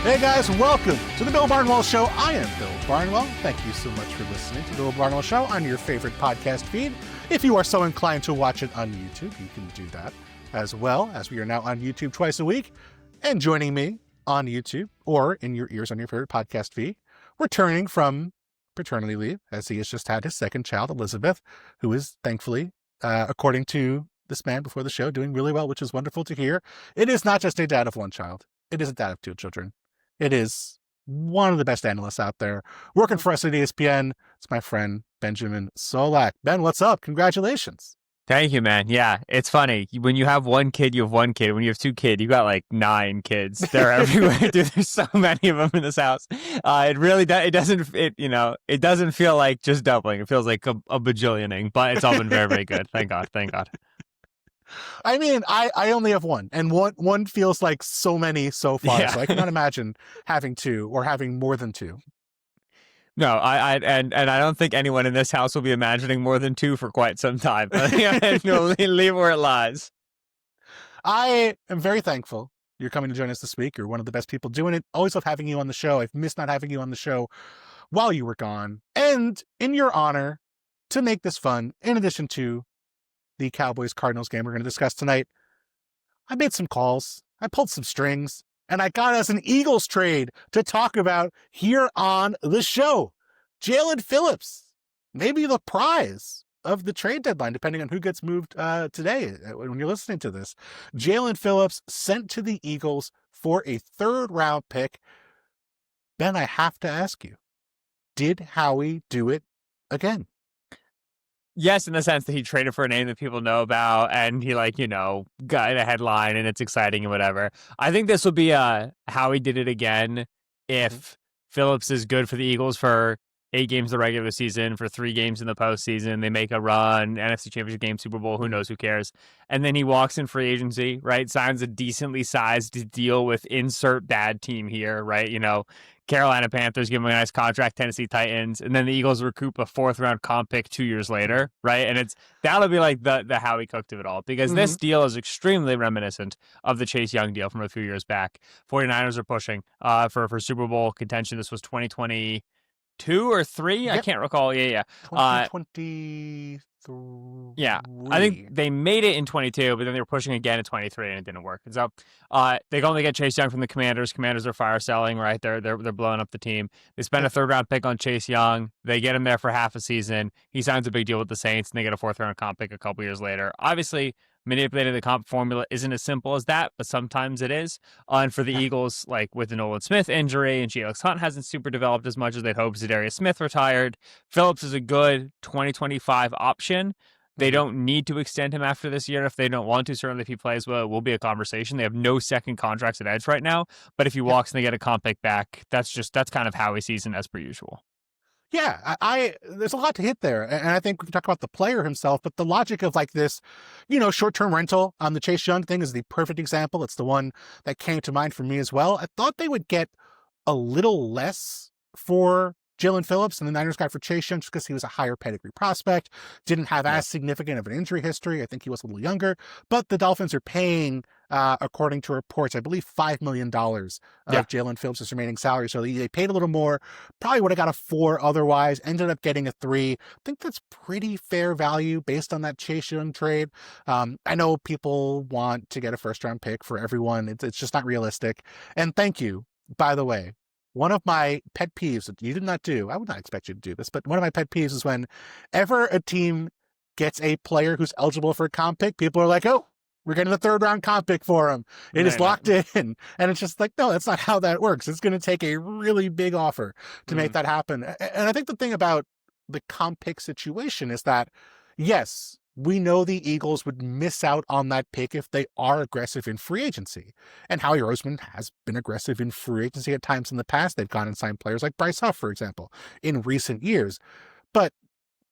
Hey guys, welcome to the Bill Barnwell Show. I am Bill Barnwell. Thank you so much for listening to the Bill Barnwell Show on your favorite podcast feed. If you are so inclined to watch it on YouTube, you can do that as well, as we are now on YouTube twice a week. And joining me on YouTube or in your ears on your favorite podcast feed, returning from paternity leave, as he has just had his second child, Elizabeth, who is thankfully, according to this man before the show, doing really well, which is wonderful to hear. It is not just a dad of one child. It is a dad of two children. It is one of the best analysts out there. Working for us at ESPN, it's my friend, Benjamin Solak. Ben, what's up? Congratulations. Thank you, man. Yeah, it's funny. When you have one kid, you have one kid. When you have two kids, you got like 9 kids. They're everywhere, dude. There's so many of them in this house. It really does. It doesn't feel like just doubling. It feels like a bajillioning, but it's all been very, very good. Thank God. Thank God. I mean, I only have one, and one feels like so many so far. Yeah. So I cannot imagine having two or having more than two. No, I don't think anyone in this house will be imagining more than 2 for quite some time. No, leave where it lies. I am very thankful you're coming to join us this week. You're one of the best people doing it. Always love having you on the show. I've missed not having you on the show while you were gone. And in your honor, to make this fun, in addition to the Cowboys Cardinals game we're going to discuss tonight, I made some calls, I pulled some strings, and I got us an Eagles trade to talk about here on the show. Jaelan Phillips, maybe the prize of the trade deadline, depending on who gets moved today when you're listening to this. Jaelan Phillips sent to the Eagles for a 3rd-round pick. Ben, I have to ask you, did Howie do it again? Yes, in the sense that he traded for a name that people know about, and he got a headline, and it's exciting and whatever. I think this will be how he did it again if Phillips is good for the Eagles for 8 games in the regular season, for 3 games in the postseason. They make a run, NFC Championship game, Super Bowl, who knows, who cares? And then he walks in free agency, right? Signs a decently sized deal with insert bad team here, right? Carolina Panthers give him a nice contract, Tennessee Titans, and then the Eagles recoup a 4th-round comp pick 2 years later, right? And that'll be like the Howie cooked of it all, because this deal is extremely reminiscent of the Chase Young deal from a few years back. 49ers are pushing for Super Bowl contention. This was 2022 or 3? Yep. I can't recall. Yeah. 2023. Yeah, I think they made it in 22, but then they were pushing again in 23, and it didn't work. And so they only get Chase Young from the Commanders. Commanders are fire selling, right? They're blowing up the team. They spend a 3rd-round pick on Chase Young. They get him there for half a season. He signs a big deal with the Saints, and they get a 4th-round comp pick a couple years later. Obviously, manipulating the comp formula isn't as simple as that, but sometimes it is. And for the Eagles, like with the Nolan Smith injury, and Alex Hunt hasn't super developed as much as they'd hoped. Zadarius Smith retired. Phillips is a good 2025 option. They don't need to extend him after this year if they don't want to. Certainly, if he plays well, it will be a conversation. They have no second contracts at edge right now. But if he walks and they get a comp pick back, that's kind of Howie's season as per usual. Yeah, there's a lot to hit there. And I think we can talk about the player himself, but the logic of like this, short-term rental on the Chase Young thing is the perfect example. It's the one that came to mind for me as well. I thought they would get a little less for Jaelan Phillips and the Niners got for Chase Young just because he was a higher pedigree prospect, didn't have as significant of an injury history. I think he was a little younger, but the Dolphins are paying, according to reports, I believe $5 million of Jaelan Phillips' remaining salary. So they paid a little more, probably would have got a 4 otherwise, ended up getting a 3. I think that's pretty fair value based on that Chase Young trade. I know people want to get a 1st-round pick for everyone. It's just not realistic. And thank you, by the way. One of my pet peeves that you did not do, I would not expect you to do this, but one of my pet peeves is whenever a team gets a player who's eligible for a comp pick, people are like, oh, we're getting a 3rd-round comp pick for him. It is locked in. And it's just like, no, that's not how that works. It's going to take a really big offer to make that happen. And I think the thing about the comp pick situation is that, yes, we know the Eagles would miss out on that pick if they are aggressive in free agency. And Howie Roseman has been aggressive in free agency at times in the past. They've gone and signed players like Bryce Huff, for example, in recent years. But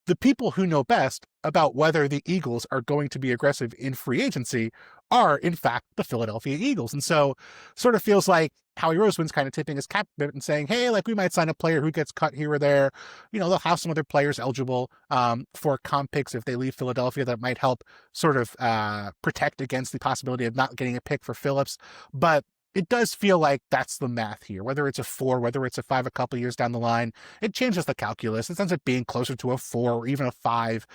the people who know best about whether the Eagles are going to be aggressive in free agency are, in fact, the Philadelphia Eagles. And so sort of feels like Howie Roseman's kind of tipping his cap a bit and saying, hey, like we might sign a player who gets cut here or there. They'll have some other players eligible for comp picks if they leave Philadelphia that might help sort of protect against the possibility of not getting a pick for Phillips. But it does feel like that's the math here. Whether it's a 4, whether it's a 5 a couple years down the line, it changes the calculus. It ends up being closer to a 4 or even a 5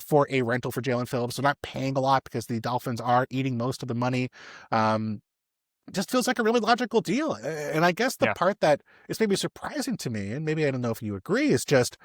for a rental for Jaelan Phillips. They're not paying a lot because the Dolphins are eating most of the money. It just feels like a really logical deal. And I guess the part that is maybe surprising to me, and maybe I don't know if you agree, is just,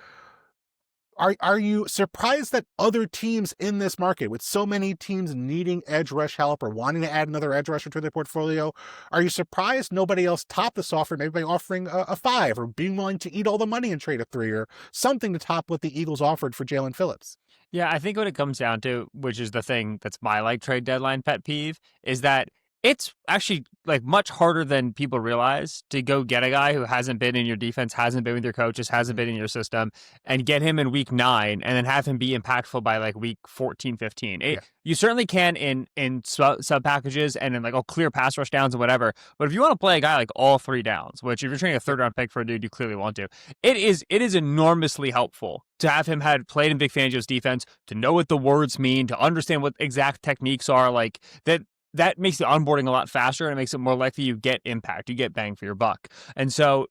Are you surprised that other teams in this market, with so many teams needing edge rush help or wanting to add another edge rusher to their portfolio, are you surprised nobody else topped this offer, maybe offering a 5 or being willing to eat all the money and trade a 3 or something to top what the Eagles offered for Jaelan Phillips? Yeah, I think what it comes down to, which is the thing that's my trade deadline pet peeve, is that it's actually much harder than people realize to go get a guy who hasn't been in your defense, hasn't been with your coaches, hasn't been in your system, and get him in week 9 and then have him be impactful by week 14, 15. You certainly can in sub packages and in clear pass rush downs and whatever. But if you want to play a guy all 3 downs, which if you're trading a 3rd round pick for a dude, you clearly want to, it is enormously helpful to have him had played in Vic Fangio's defense, to know what the words mean, to understand what exact techniques are that makes the onboarding a lot faster, and it makes it more likely you get impact, you get bang for your buck. And so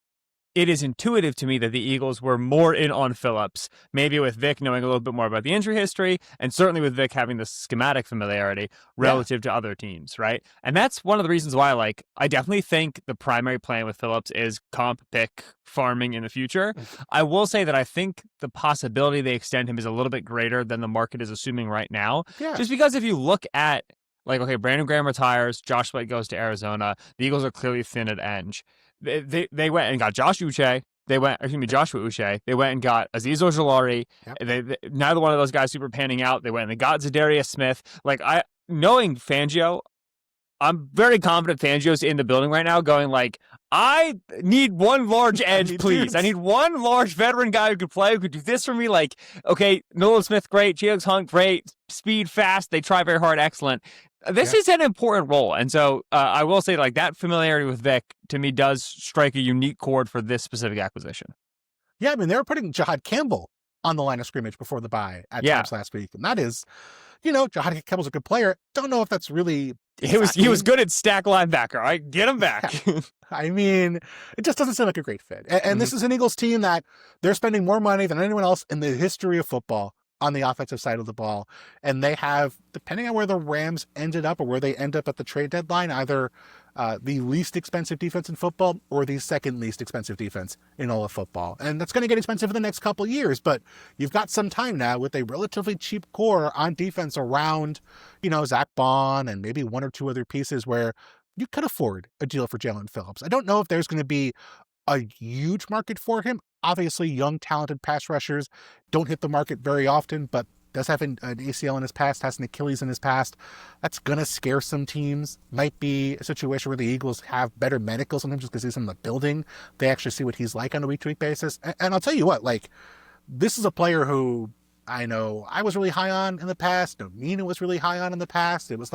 it is intuitive to me that the Eagles were more in on Phillips, maybe with Vic knowing a little bit more about the injury history, and certainly with Vic having the schematic familiarity relative to other teams, right? And that's one of the reasons why, I definitely think the primary plan with Phillips is comp pick farming in the future. I will say that I think the possibility they extend him is a little bit greater than the market is assuming right now. Yeah. Just because if you look at okay, Brandon Graham retires, Josh Sweat goes to Arizona. The Eagles are clearly thin at edge. They went and got Joshua Uche. They went and got Azeez Ojulari. Yep. Neither one of those guys super panning out. They went and they got Zadarius Smith. Knowing Fangio, I'm very confident Fangio's in the building right now going I need one large edge, please. I need one large veteran guy who could play, who could do this for me. Okay, Nolan Smith, great. G-Hughes Hunt, great. Speed, fast. They try very hard, excellent. This is an important role. And so I will say that familiarity with Vic, to me, does strike a unique chord for this specific acquisition. Yeah, I mean, they were putting Jahad Campbell on the line of scrimmage before the bye at times last week. And that is, Jahad Campbell's a good player. Don't know if that's really... He was good at stack linebacker. All right, get him back. Yeah. I mean, it just doesn't seem like a great fit. And this is an Eagles team that they're spending more money than anyone else in the history of football on the offensive side of the ball. And they have, depending on where the Rams ended up or where they end up at the trade deadline, either the least expensive defense in football or the second least expensive defense in all of football. And that's going to get expensive in the next couple of years, but you've got some time now with a relatively cheap core on defense around, Zach Bond and maybe 1 or 2 other pieces where you could afford a deal for Jaelan Phillips. I don't know if there's going to be a huge market for him. Obviously, young, talented pass rushers don't hit the market very often, but does have an ACL in his past, has an Achilles in his past. That's going to scare some teams. Might be a situation where the Eagles have better medicals on him just because he's in the building. They actually see what he's like on a week-to-week basis. And I'll tell you what, this is a player who I know I was really high on in the past. Mina was really high on in the past. It was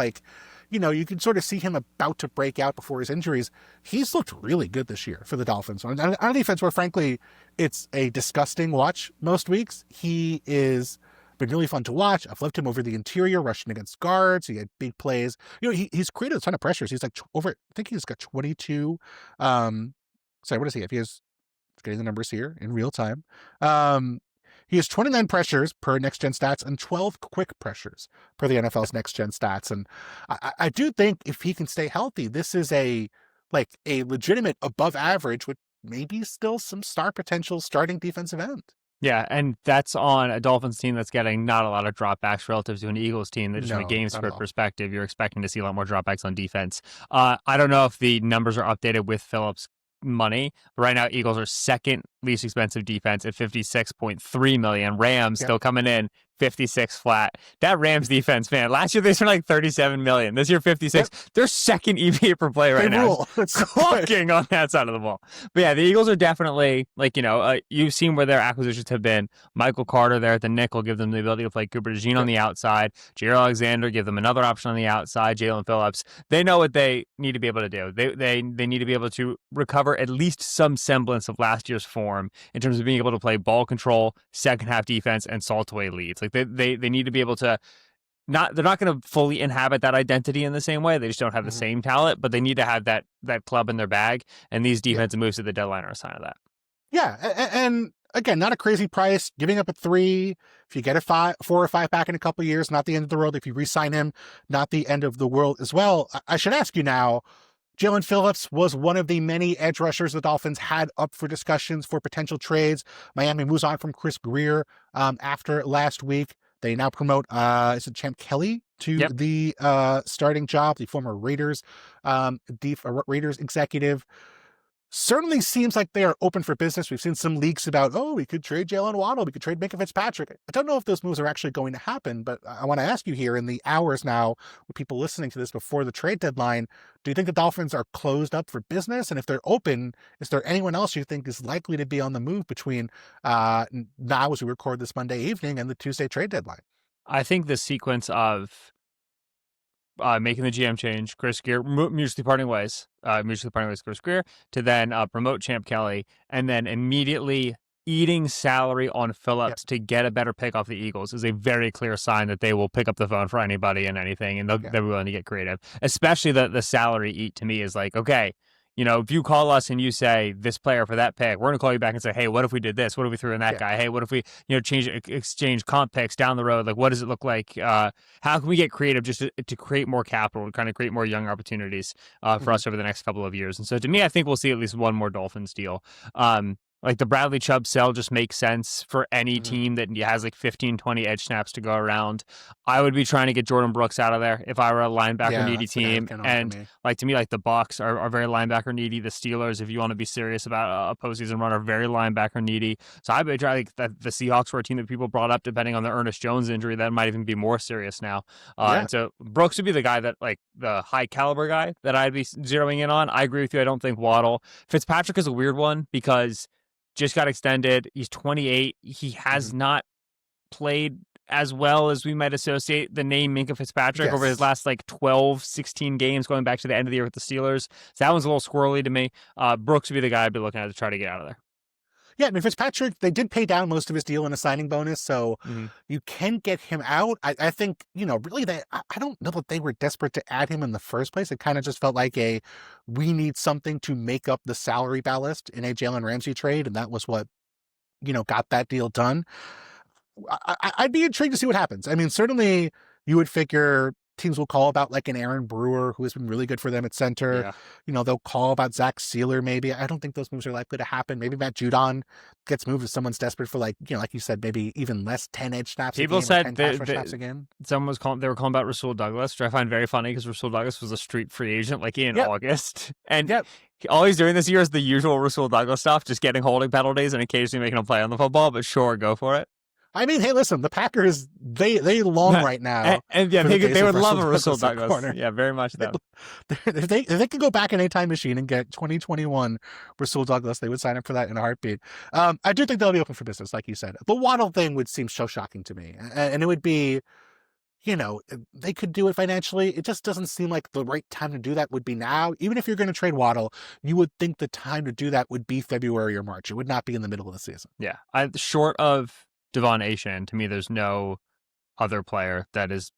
you can sort of see him about to break out before his injuries. He's looked really good this year for the Dolphins. On a defense where, frankly, it's a disgusting watch most weeks, he is been really fun to watch. I've loved him over the interior, rushing against guards. He had big plays. He's created a ton of pressures. He's I think he's got 22. Sorry, what does he have? He's getting the numbers here in real time. He has 29 pressures per Next Gen Stats and 12 quick pressures per the NFL's Next Gen Stats. And I do think if he can stay healthy, this is a legitimate above average with maybe still some star potential starting defensive end. Yeah, and that's on a Dolphins team that's getting not a lot of dropbacks relative to an Eagles team that just from a game script perspective, you're expecting to see a lot more dropbacks on defense. I don't know if the numbers are updated with Phillips' money, but right now Eagles are second least expensive defense at $56.3 million. Rams still coming in 56 flat. That Rams defense, man, last year they spent $37 million. This year 56. Yep. They're second EPA per play right now. Clocking on that side of the ball. But yeah, the Eagles are definitely you've seen where their acquisitions have been. Michael Carter there at the nickel give them the ability to play Cooper DeJean on the outside. Jair Alexander give them another option on the outside. Jaelan Phillips. They know what they need to be able to do. They need to be able to recover at least some semblance of last year's form in terms of being able to play ball control, second half defense, and salt away leads. They need to be able to they're not going to fully inhabit that identity in the same way. They just don't have the same talent, but they need to have that club in their bag. And these defensive moves at the deadline are a sign of that. Yeah, and again, not a crazy price. Giving up at 3, if you get a 4 or 5 back in a couple of years, not the end of the world. If you re-sign him, not the end of the world as well. I should ask you now, Jaelan Phillips was one of the many edge rushers the Dolphins had up for discussions for potential trades. Miami moves on from Chris Greer after last week. They now promote, is it Champ Kelly to the starting job, the former Raiders executive. Certainly seems like they are open for business. We've seen some leaks about, we could trade Jalen Waddle, we could trade Minka Fitzpatrick. I don't know if those moves are actually going to happen, but I want to ask you here in the hours now with people listening to this before the trade deadline, do you think the Dolphins are closed up for business? And if they're open, is there anyone else you think is likely to be on the move between now as we record this Monday evening and the Tuesday trade deadline? I think the sequence of making the GM change, Chris Greer, mutually parting ways, Chris Greer, to then promote Champ Kelly, and then immediately eating salary on Phillips to get a better pick off the Eagles is a very clear sign that they will pick up the phone for anybody and anything, and they're willing to get creative. Especially the salary eat to me is like, okay, if you call us and you say this player for that pick, we're going to call you back and say, hey, what if we did this? What if we threw in that guy? Hey, what if we, exchange comp picks down the road? Like, what does it look like? How can we get creative just to create more capital, to kind of create more young opportunities for us over the next couple of years? And so to me, I think we'll see at least one more Dolphins deal. Like the Bradley Chubb sell just makes sense for any team that has like 15, 20 edge snaps to go around. I would be trying to get Jordan Brooks out of there if I were a linebacker needy team. And like to me, like the Bucs are very linebacker needy. The Steelers, if you want to be serious about a postseason run, are very linebacker needy. So I would try like the Seahawks were a team that people brought up depending on the Ernest Jones injury. That might even be more serious now. And so Brooks would be the guy that like the high caliber guy that I'd be zeroing in on. I agree with you. I don't think Waddle. Fitzpatrick is a weird one because just got extended. He's 28. He has not played as well as we might associate the name Minka Fitzpatrick over his last like 12, 16 games going back to the end of the year with the Steelers. So that one's a little squirrely to me. Brooks would be the guy I'd be looking at to try to get out of there. Yeah, I mean, Fitzpatrick, they did pay down most of his deal in a signing bonus, so you can get him out. I think, really, I don't know that they were desperate to add him in the first place. It kind of just felt like we need something to make up the salary ballast in a Jalen Ramsey trade, and that was what, got that deal done. I'd be intrigued to see what happens. I mean, certainly you would figure teams will call about like an Aaron Brewer, who has been really good for them at center. They'll call about Zach Sealer maybe. I don't think those moves are likely to happen. Maybe Matt Judon gets moved if someone's desperate for like you said, maybe even less 10 edge snaps. People said snaps again. Someone they were calling about Rasul Douglas, which I find very funny because Rasul Douglas was a street free agent like in August. And all he's doing this year is the usual Rasul Douglas stuff, just getting holding penalties and occasionally making a play on the football, but sure, go for it. I mean, hey, listen, the Packers, they long right now. And they would love a Rasul Douglas. Corner. Yeah, very much so. If they could go back in a time machine and get 2021 Rasul Douglas, they would sign up for that in a heartbeat. I do think they'll be open for business, like you said. The Waddle thing would seem so shocking to me. And it would be, they could do it financially. It just doesn't seem like the right time to do that would be now. Even if you're going to trade Waddle, you would think the time to do that would be February or March. It would not be in the middle of the season. Yeah, short of Devon Achane, to me, there's no other player that is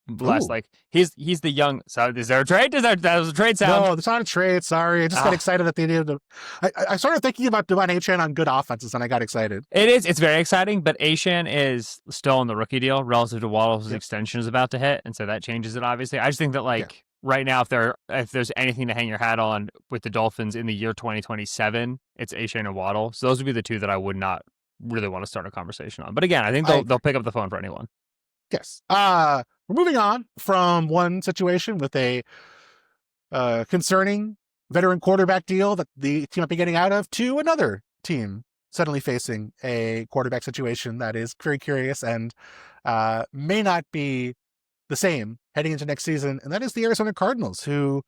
less like he's the young. So is there a trade? That was a trade sound? No, it's not a trade. Sorry, I just got excited that they needed to. I started thinking about Devon Achane on good offenses, and I got excited. It's very exciting, but Achane is still on the rookie deal relative to Waddle's extension is about to hit, and so that changes it. Obviously, I just think that right now, if there's anything to hang your hat on with the Dolphins in the year 2027, it's Achane and Waddle. So those would be the two that I would not really want to start a conversation on. But again, I think they'll pick up the phone for anyone. Yes. We're moving on from one situation with a concerning veteran quarterback deal that the team might be getting out of to another team suddenly facing a quarterback situation that is very curious and may not be the same heading into next season. And that is the Arizona Cardinals, who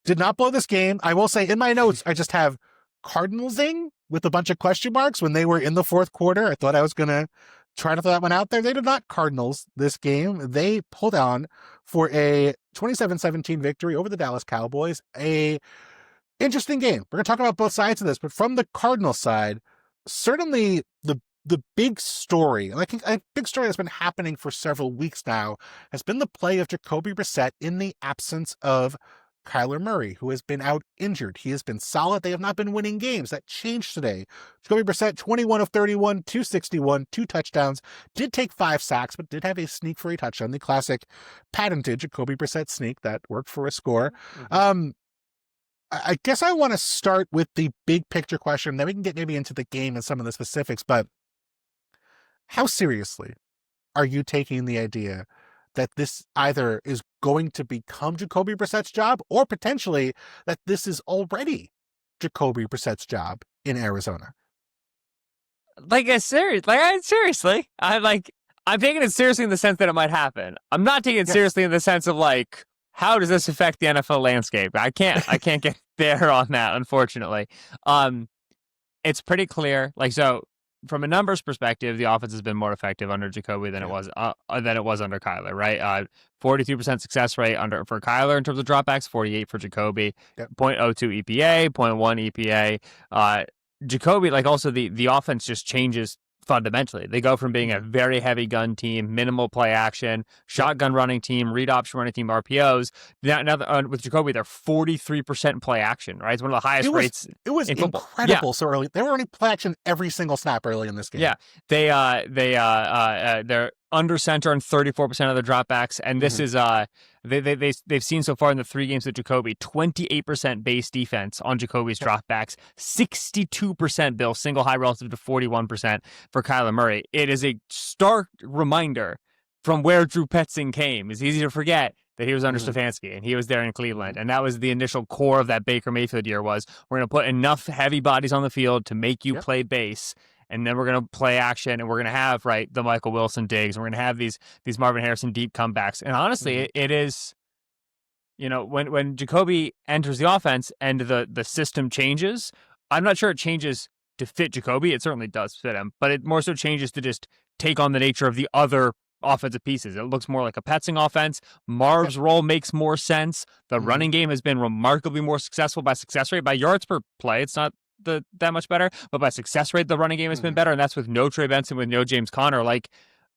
did not blow this game. I will say in my notes, I just have Cardinalsing with a bunch of question marks when they were in the fourth quarter. I thought I was going to try to throw that one out there. They did not Cardinals this game. They pulled on for a 27-17 victory over the Dallas Cowboys. A interesting game. We're going to talk about both sides of this, but from the Cardinals side, certainly the the big story, and I think a big story that's been happening for several weeks now, has been the play of Jacoby Brissett in the absence of Kyler Murray, who has been out injured. He has been solid. They have not been winning games. That changed today. Jacoby Brissett, 21 of 31, 261, 2 touchdowns, did take 5 sacks, but did have a sneak for a touchdown, the classic patented Jacoby Brissett sneak that worked for a score. I guess I want to start with the big picture question, then we can get maybe into the game and some of the specifics, but how seriously are you taking the idea that this either is going to become Jacoby Brissett's job or potentially that this is already Jacoby Brissett's job in Arizona? Seriously, I'm taking it seriously in the sense that it might happen. I'm not taking it seriously in the sense of like, how does this affect the NFL landscape? I can't get there on that, unfortunately. It's pretty clear. So from a numbers perspective, the offense has been more effective under Jacoby than it was under Kyler, right? 42% success rate for Kyler in terms of dropbacks, 48 for Jacoby, 0.02 EPA, 0.1 EPA. Jacoby, also the offense just changes fundamentally. They go from being a very heavy gun team, minimal play action, shotgun running team, read option running team, RPOs. Now with Jacoby, they're 43% play action, right? It's one of the highest rates. It was incredible so early. They were running play action every single snap early in this game. Yeah. They're under center on 34% of their dropbacks, and this is they've seen so far in the 3 games with Jacoby 28% base defense on Jacoby's dropbacks, 62% Bill single high relative to 41% for Kyler Murray. It is a stark reminder from where Drew Petzing came. It's easy to forget that he was under Stefanski and he was there in Cleveland, and that was the initial core of that Baker Mayfield year. Was we're going to put enough heavy bodies on the field to make you play base. And then we're going to play action, and we're going to have, the Michael Wilson digs. We're going to have these Marvin Harrison deep comebacks. And honestly, it is, when Jacoby enters the offense and the system changes, I'm not sure it changes to fit Jacoby. It certainly does fit him, but it more so changes to just take on the nature of the other offensive pieces. It looks more like a Petzing offense. Marv's role makes more sense. The running game has been remarkably more successful by success rate, by yards per play. It's not that much better, but by success rate, the running game has been better, and that's with no Trey Benson, with no James Conner.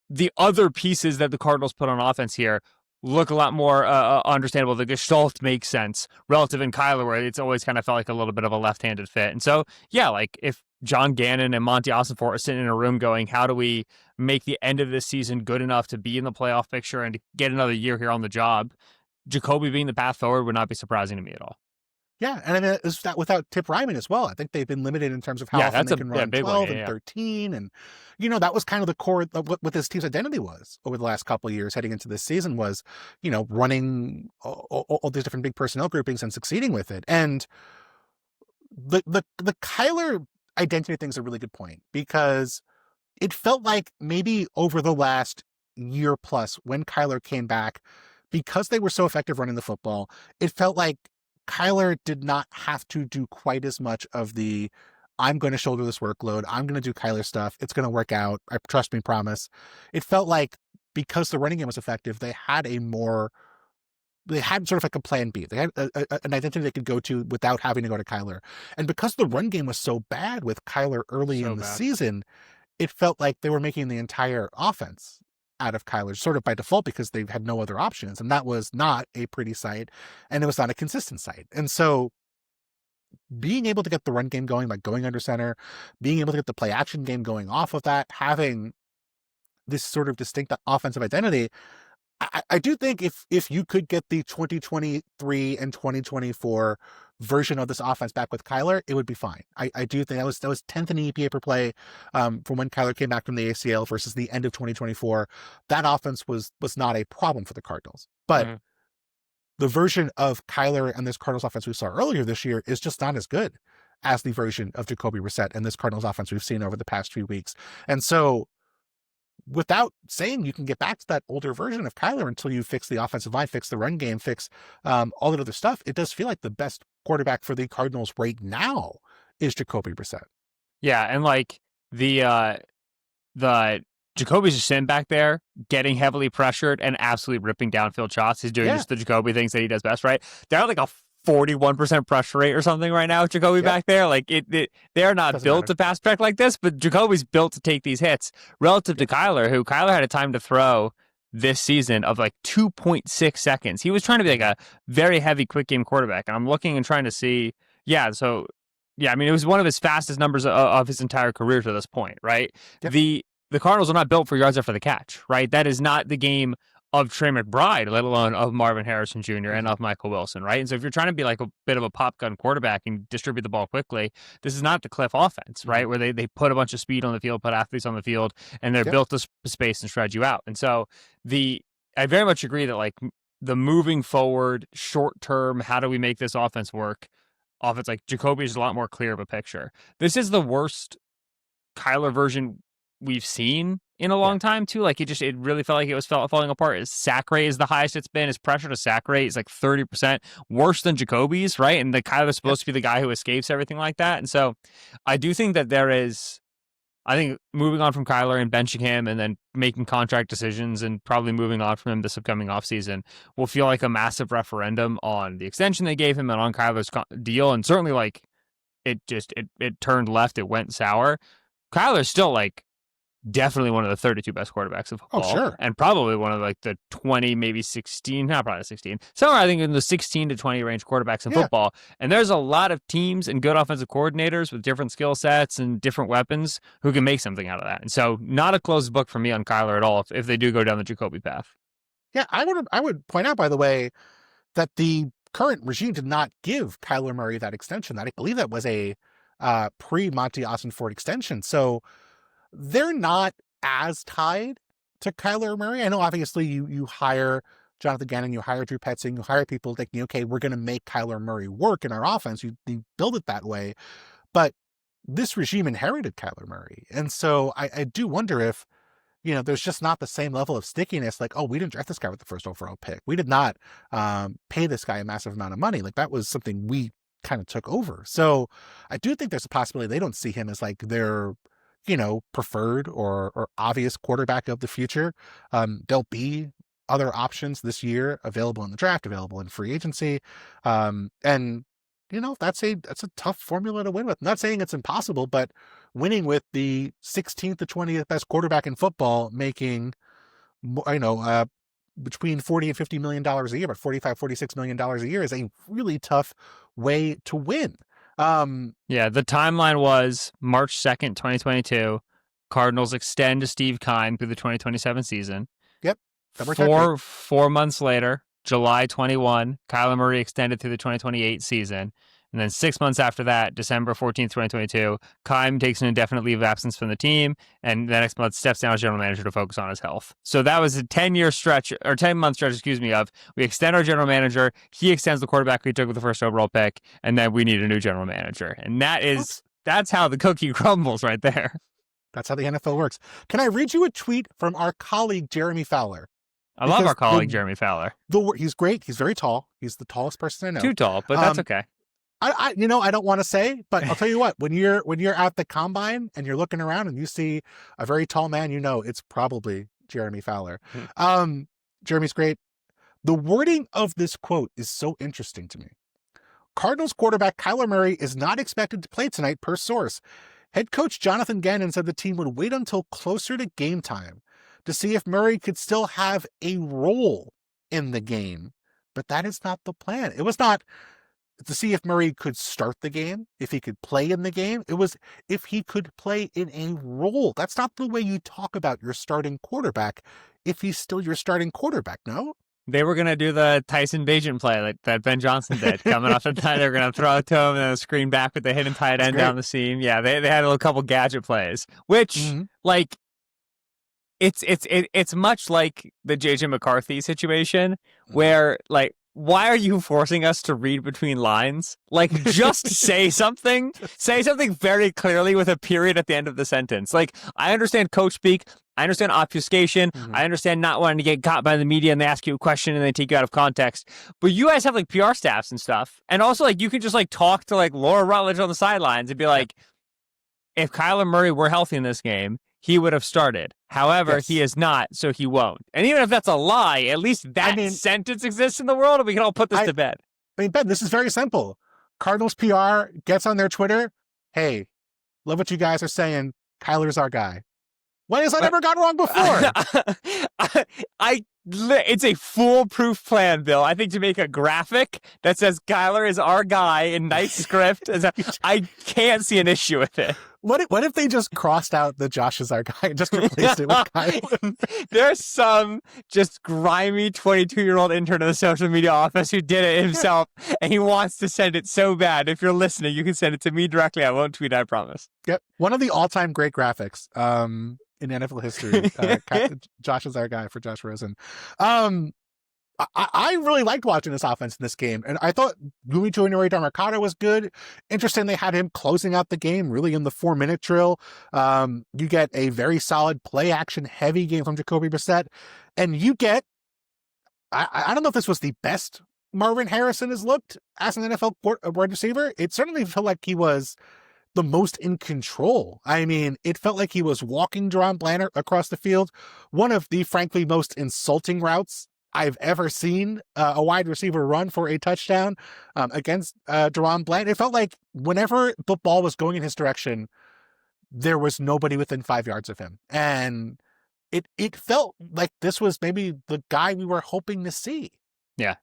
The other pieces that the Cardinals put on offense here look a lot more understandable. The gestalt makes sense relative in Kyler, where it's always kind of felt like a little bit of a left-handed fit. And so, if John Gannon and Monty Ossenfort are sitting in a room going, how do we make the end of this season good enough to be in the playoff picture and to get another year here on the job, Jacoby being the path forward would not be surprising to me at all. Yeah, and it's that without Tip Ryman as well. I think they've been limited in terms of how often they can run 12 and 13. And, that was kind of the core of what this team's identity was over the last couple of years heading into this season was, running all these different big personnel groupings and succeeding with it. And the Kyler identity thing is a really good point, because it felt like maybe over the last year plus when Kyler came back, because they were so effective running the football, it felt like Kyler did not have to do quite as much of the, I'm going to shoulder this workload, I'm going to do Kyler stuff, it's going to work out, I trust me, promise. It felt like because the running game was effective, they had sort of like a plan B. They had an identity they could go to without having to go to Kyler. And because the run game was so bad with Kyler early in the season, it felt like they were making the entire offense out of Kyler sort of by default because they had no other options. And that was not a pretty sight, and it was not a consistent sight. And so being able to get the run game going by going under center, being able to get the play action game going off of that, having this sort of distinct offensive identity, I do think if you could get the 2023 and 2024 version of this offense back with Kyler, it would be fine. I do think that was 10th in EPA per play from when Kyler came back from the ACL versus the end of 2024. That offense was not a problem for the Cardinals. But the version of Kyler and this Cardinals offense we saw earlier this year is just not as good as the version of Jacoby Brissett and this Cardinals offense we've seen over the past few weeks. And so without saying you can get back to that older version of Kyler until you fix the offensive line, fix the run game, fix all that other stuff, it does feel like the best quarterback for the Cardinals right now is Jacoby Brissett. Yeah, and the Jacoby's just sitting back there, getting heavily pressured and absolutely ripping downfield shots. He's doing just the Jacoby things that he does best, right? They're like a 41% pressure rate or something right now with Jacoby back there. Like they are not Doesn't built matter. to pass back like this, but Jacoby's built to take these hits relative to Kyler, who Kyler had a time to throw this season of like 2.6 seconds. He was trying to be like a very heavy quick game quarterback. And I'm looking and trying to see, I mean, it was one of his fastest numbers of his entire career to this point, right? Yep. The Cardinals are not built for yards after the catch, right? That is not the game of Trey McBride, let alone of Marvin Harrison Jr. and of Michael Wilson, right? And so if you're trying to be like a bit of a pop gun quarterback and distribute the ball quickly, this is not the Cliff offense, right? Where they put a bunch of speed on the field, put athletes on the field, and they're built to space and stretch you out. And so I very much agree that like the moving forward, short term, how do we make this offense work? Offense like Jacoby is a lot more clear of a picture. This is the worst Kyler version we've seen in a long time too. Like it really felt like it was falling apart. His sack rate is the highest it's been. His pressure to sack rate is like 30% worse than Jacoby's, right? And the Kyler's supposed to be the guy who escapes everything like that. And so I do think that I think moving on from Kyler and benching him and then making contract decisions and probably moving on from him this upcoming offseason will feel like a massive referendum on the extension they gave him and on Kyler's deal. And certainly like it turned left. It went sour. Kyler's still like definitely one of the 32 best quarterbacks of football. Oh, sure. And probably one of like the 20, maybe 16, not probably 16, somewhere I think in the 16 to 20 range quarterbacks in football. And there's a lot of teams and good offensive coordinators with different skill sets and different weapons who can make something out of that. And so not a closed book for me on Kyler at all if they do go down the Jacoby path. Yeah, I would point out, by the way, that the current regime did not give Kyler Murray that extension. I believe that was a pre-Monty Ossenfort extension. So they're not as tied to Kyler Murray. I know obviously you hire Jonathan Gannon, you hire Drew Petzing, you hire people thinking, okay, we're going to make Kyler Murray work in our offense. You build it that way. But this regime inherited Kyler Murray. And so I do wonder if, there's just not the same level of stickiness. Like, oh, we didn't draft this guy with the first overall pick. We did not pay this guy a massive amount of money. Like that was something we kind of took over. So I do think there's a possibility they don't see him as like their preferred or obvious quarterback of the future. There'll be other options this year available in the draft, available in free agency. And that's a tough formula to win with. I'm not saying it's impossible, but winning with the 16th to 20th best quarterback in football, making, between $40 and $50 million a year, but $45-46 million a year is a really tough way to win. The timeline was March 2nd, 2022. Cardinals extend to Steve Keim through the 2027 season. Yep. 4 months later, July 21, Kyler Murray extended through the 2028 season. And then 6 months after that, December 14th, 2022, Keim takes an indefinite leave of absence from the team, and the next month steps down as general manager to focus on his health. So that was a 10-month stretch, of we extend our general manager, he extends the quarterback we took with the first overall pick, and then we need a new general manager. And that's how the cookie crumbles right there. That's how the NFL works. Can I read you a tweet from our colleague, Jeremy Fowler? I love our colleague, Jeremy Fowler. He's great. He's very tall. He's the tallest person I know. Too tall, but that's okay. I don't want to say, but I'll tell you what, when you're at the combine and you're looking around and you see a very tall man, it's probably Jeremy Fowler. Jeremy's great. The wording of this quote is so interesting to me. Cardinals quarterback Kyler Murray is not expected to play tonight per source. Head coach Jonathan Gannon said the team would wait until closer to game time to see if Murray could still have a role in the game. But that is not the plan. It was not to see if Murray could start the game, if he could play in the game. It was if he could play in a role. That's not the way you talk about your starting quarterback if he's still your starting quarterback, no? They were going to do the Tyson Bagent play like that Ben Johnson did. Coming off the tie, they were going to throw it to him and then a screen back with the hidden tight end down the seam. Yeah, they had a couple gadget plays, which, it's much like the J.J. McCarthy situation where, why are you forcing us to read between lines? Just say something. Say something very clearly with a period at the end of the sentence. I understand coach speak. I understand obfuscation. I understand not wanting to get caught by the media and they ask you a question and they take you out of context. But you guys have PR staffs and stuff. And also you can just talk to Laura Rutledge on the sidelines and be like, if Kyler Murray were healthy in this game, he would have started. However, he is not, so he won't. And even if that's a lie, at least that sentence exists in the world and we can all put this to bed. I mean, Ben, this is very simple. Cardinals PR gets on their Twitter. Hey, love what you guys are saying. Kyler's our guy. When has that ever gone wrong before? It's a foolproof plan, Bill. I think to make a graphic that says Kyler is our guy in nice script, I can't see an issue with it. What if they just crossed out the Josh is our guy and just replaced it with Kyler? There's some just grimy 22-year-old intern in the social media office who did it himself, and he wants to send it so bad. If you're listening, you can send it to me directly. I won't tweet, I promise. Yep. One of the all-time great graphics in NFL history. Josh is our guy for Josh Rosen. I really liked watching this offense in this game, and I thought Gumi Mercado was good. Interesting, they had him closing out the game really in the 4-minute drill. You get a very solid play action heavy game from Jacoby Brissett, and you get, I don't know if this was the best Marvin Harrison has looked as an NFL wide receiver. It certainly felt like he was the most in control. I mean, it felt like he was walking Deron Bland across the field. One of the, frankly, most insulting routes I've ever seen a wide receiver run for a touchdown against Deron Bland. It felt like whenever the ball was going in his direction, there was nobody within 5 yards of him. And it felt like this was maybe the guy we were hoping to see. Yeah.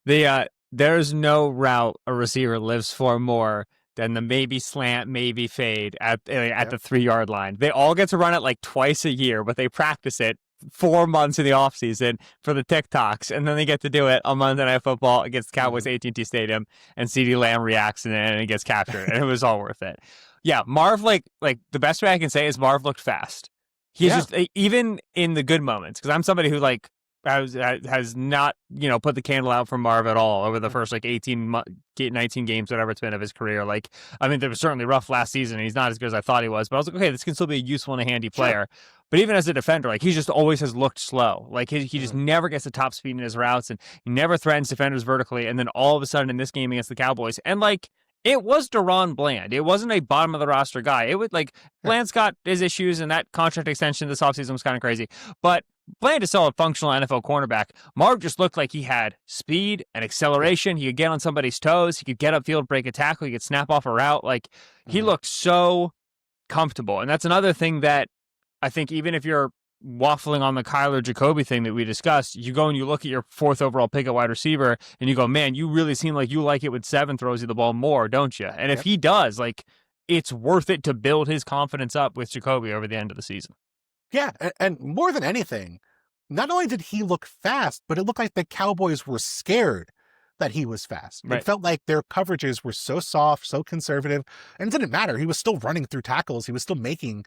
There's no route a receiver lives for more than the maybe slant, maybe fade at the 3-yard line. They all get to run it like twice a year, but they practice it 4 months in the offseason for the TikToks, and then they get to do it on Monday Night Football against Cowboys AT&T Stadium, and CeeDee Lamb reacts and it gets captured, and it was all worth it. Yeah, Marv, like the best way I can say is Marv looked fast. He's just, even in the good moments, because I'm somebody who like has not, put the candle out for Marv at all over the first 19 games, whatever it's been of his career. Like, I mean, there was certainly rough last season, and he's not as good as I thought he was, but I was like, okay, this can still be a useful and a handy player. Sure. But even as a defender, like, he just always has looked slow. Like, he just never gets the top speed in his routes, and he never threatens defenders vertically. And then all of a sudden in this game against the Cowboys, and like, it was Deron Bland. It wasn't a bottom of the roster guy. It was like, Bland's got his issues, and that contract extension this offseason was kind of crazy. But Bland is still a functional NFL cornerback. Marv just looked like he had speed and acceleration. He could get on somebody's toes. He could get upfield, break a tackle. He could snap off a route. Like, he looked so comfortable. And that's another thing that I think, even if you're waffling on the Kyler Jacoby thing that we discussed, you go and you look at your 4th overall pick at wide receiver, and you go, man, you really seem like you like it when 7 throws you the ball more, don't you? And if he does, like, it's worth it to build his confidence up with Jacoby over the end of the season. Yeah, and more than anything, not only did he look fast, but it looked like the Cowboys were scared that he was fast. Right. It felt like their coverages were so soft, so conservative, and it didn't matter. He was still running through tackles. He was still making,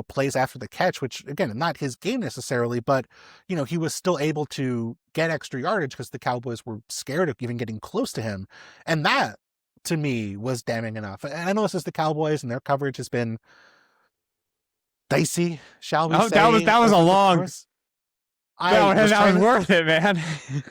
plays after the catch, which, again, not his game necessarily, but, he was still able to get extra yardage because the Cowboys were scared of even getting close to him. And that, to me, was damning enough. And I know this is the Cowboys, and their coverage has been dicey, shall we say. That was a long... That was worth it, man.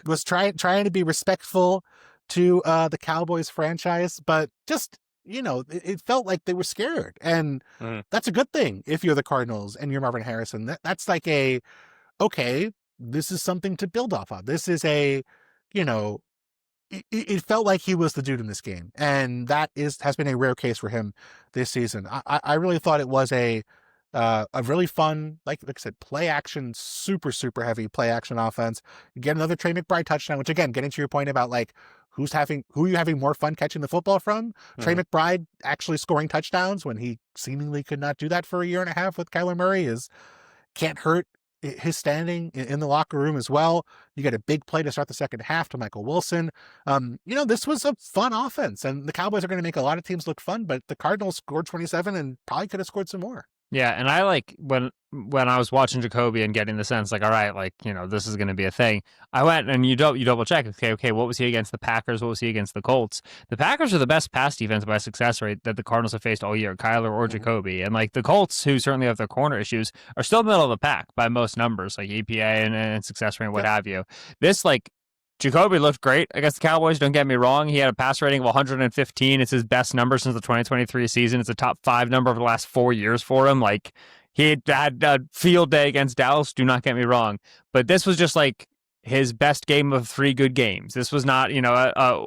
Was trying to be respectful to the Cowboys franchise, but just, it felt like they were scared. And that's a good thing if you're the Cardinals and you're Marvin Harrison. That's like okay, this is something to build off of. This is it felt like he was the dude in this game. And that has been a rare case for him this season. I really thought it was a really fun, like I said, play action, super, super heavy play action offense. You get another Trey McBride touchdown, which, again, getting to your point about like who are you having more fun catching the football from? Trey McBride actually scoring touchdowns when he seemingly could not do that for a year and a half with Kyler Murray can't hurt his standing in the locker room as well. You get a big play to start the second half to Michael Wilson. This was a fun offense, and the Cowboys are going to make a lot of teams look fun, but the Cardinals scored 27 and probably could have scored some more. Yeah, and I like when I was watching Jacoby and getting the sense like, all right, like, this is going to be a thing. I went and you double check. Okay, what was he against the Packers? What was he against the Colts? The Packers are the best pass defense by success rate that the Cardinals have faced all year, Kyler or Jacoby. And like the Colts, who certainly have their corner issues, are still middle of the pack by most numbers, like EPA and success rate, what have you. This, like, Jacoby looked great against the Cowboys, don't get me wrong. He had a pass rating of 115. It's his best number since the 2023 season. It's a top 5 number over the last 4 years for him. Like, he had a field day against Dallas, do not get me wrong. But this was just like his best game of 3 good games. This was not,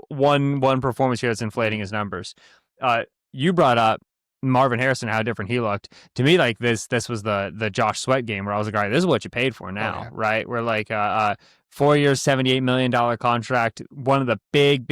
one performance here that's inflating his numbers. You brought up Marvin Harrison, how different he looked. To me, like this was the Josh Sweat game where I was like, all right, this is what you paid for now, right? We're like 4 years, $78 million contract. One of the big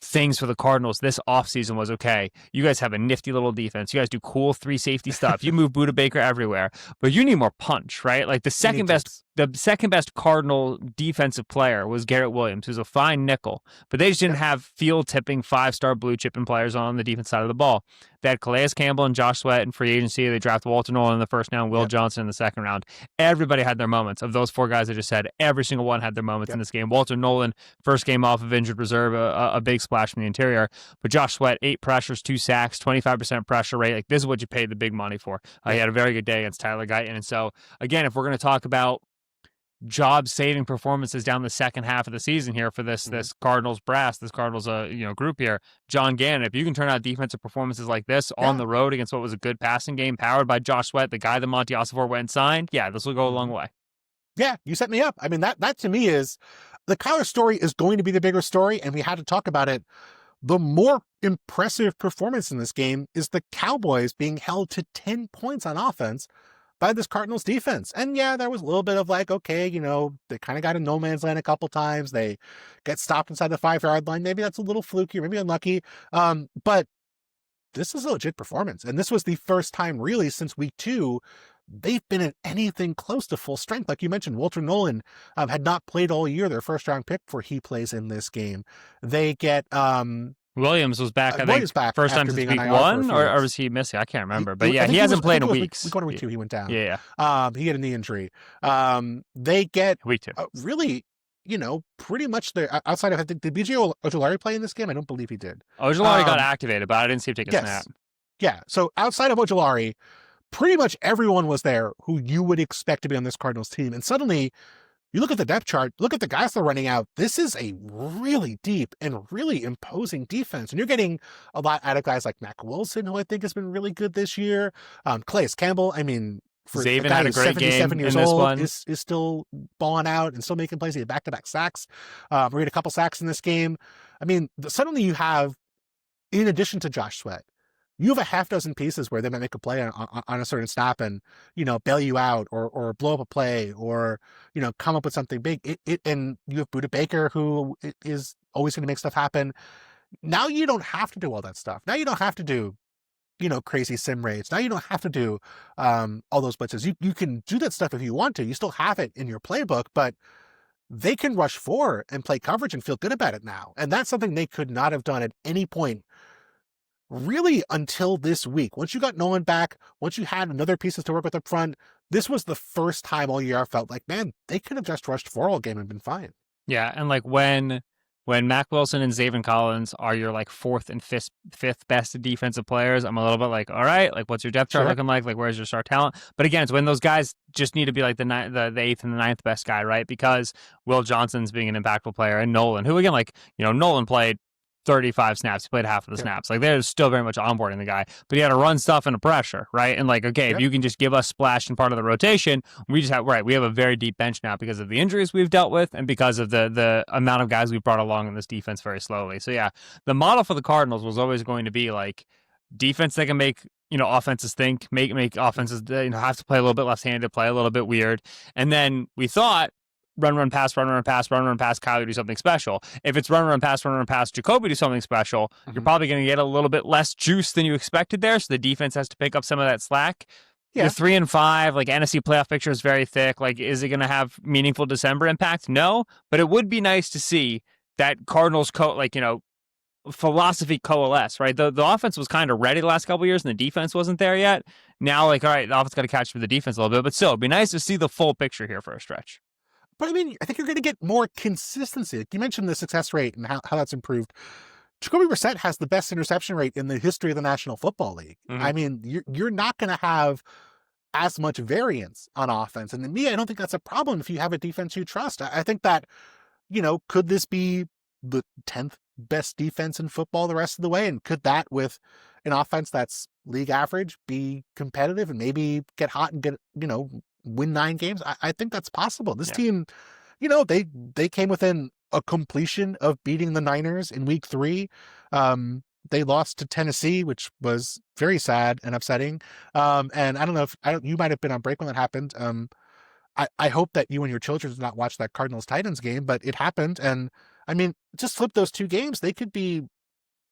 things for the Cardinals this offseason was, okay, you guys have a nifty little defense. You guys do cool 3 safety stuff. You move Budda Baker everywhere, but you need more punch, right? Like the second best Cardinal defensive player was Garrett Williams, who's a fine nickel, but they just didn't have field tipping 5-star blue chipping players on the defense side of the ball. They had Calais Campbell and Josh Sweat in free agency. They drafted Walter Nolan in the first round, Will Johnson in the second round. Everybody had their moments. Of those 4 guys I just said, every single one had their moments in this game. Walter Nolan, first game off of injured reserve, a big splash from the interior. But Josh Sweat, 8 pressures, 2 sacks, 25% pressure rate. Like, this is what you paid the big money for. He had a very good day against Tyler Guyton. And so, again, if we're going to talk about job-saving performances down the second half of the season here for this Cardinals brass, this Cardinals group here, John Gannon, if you can turn out defensive performances like this on the road against what was a good passing game powered by Josh Sweat, the guy that Monty Ossenfort went and signed, this will go a long way. Yeah, you set me up. I mean, that to me is the Kyler story is going to be the bigger story, and we had to talk about it. The more impressive performance in this game is the Cowboys being held to 10 points on offense by this Cardinals defense. And there was a little bit of like, okay, they kind of got in no man's land a couple times. They get stopped inside the 5-yard line. Maybe that's a little fluky or maybe unlucky. But this is a legit performance. And this was the first time really since week 2 they've been at anything close to full strength. Like you mentioned, Walter Nolan had not played all year, their first round pick, before he plays in this game. They get Williams was back, I think, first time since week 1, or was he missing? I can't remember. But he hasn't played in weeks. Week 1 or week 2, he went down. Yeah. He had a knee injury. They get week 2. Really, pretty much outside of, I think, did B.J. Ojulari play in this game? I don't believe he did. Ojulari got activated, but I didn't see him take a snap. Yeah. So outside of Ojulari, pretty much everyone was there who you would expect to be on this Cardinals team. And suddenly, you look at the depth chart, look at the guys they're running out. This is a really deep and really imposing defense. And you're getting a lot out of guys like Mack Wilson, who I think has been really good this year. Calais Campbell, I mean, for Zaven a guy had a who's great 77 game years in this old, one. is still balling out and still making plays. He had back-to-back sacks. We had a couple sacks in this game. I mean, suddenly you have, in addition to Josh Sweat, you have a half dozen pieces where they might make a play on a certain snap and, bail you out or blow up a play or, come up with something big. And you have Budda Baker, who is always going to make stuff happen. Now you don't have to do all that stuff. Now you don't have to do, crazy sim rates. Now you don't have to do all those blitzes. You can do that stuff if you want to. You still have it in your playbook, but they can rush 4 and play coverage and feel good about it now. And that's something they could not have done at any point really until this week. Once you got Nolan back, once you had another pieces to work with up front, this was the first time all year I felt like, man, they could have just rushed 4 all game and been fine. Yeah, and like when Mack Wilson and Zaven Collins are your like 4th and 5th best defensive players, I'm a little bit like, all right, like what's your depth chart looking like? Like where's your star talent? But again, it's when those guys just need to be like the 8th and the 9th best guy, right? Because Will Johnson's being an impactful player, and Nolan, who again, like, Nolan played 35 snaps. He played half of the snaps. Like, they're still very much onboarding the guy, but he had to run stuff into pressure, right? And like, okay, if you can just give us splash and part of the rotation, we have a very deep bench now because of the injuries we've dealt with and because of the amount of guys we've brought along in this defense very slowly. So yeah, the model for the Cardinals was always going to be like defense that can make, offenses think, make offenses, have to play a little bit left-handed, play a little bit weird. And then we thought, run, pass, Kyler do something special. If it's run, pass, Jacoby do something special, you're probably going to get a little bit less juice than you expected there, so the defense has to pick up some of that slack. Yeah. You're 3-5, like NFC playoff picture is very thick. Like, is it going to have meaningful December impact? No, but it would be nice to see that Cardinals philosophy coalesce, right? The offense was kind of ready the last couple of years and the defense wasn't there yet. Now, like, all right, the offense got to catch up with the defense a little bit, but still, it'd be nice to see the full picture here for a stretch. But I mean, I think you're going to get more consistency. Like you mentioned the success rate and how that's improved. Jacoby Brissett has the best interception rate in the history of the National Football League. I mean, you're not going to have as much variance on offense. And to me, I don't think that's a problem if you have a defense you trust. I think that, could this be the 10th best defense in football the rest of the way? And could that, with an offense that's league average, be competitive and maybe get hot and get, win 9 games? I think that's possible. This team, they came within a completion of beating the Niners in week 3. They lost to Tennessee, which was very sad and upsetting. And I don't know if you might have been on break when that happened. I hope that you and your children did not watch that Cardinals Titans game, but it happened. And I mean, just flip those 2 games. They could be,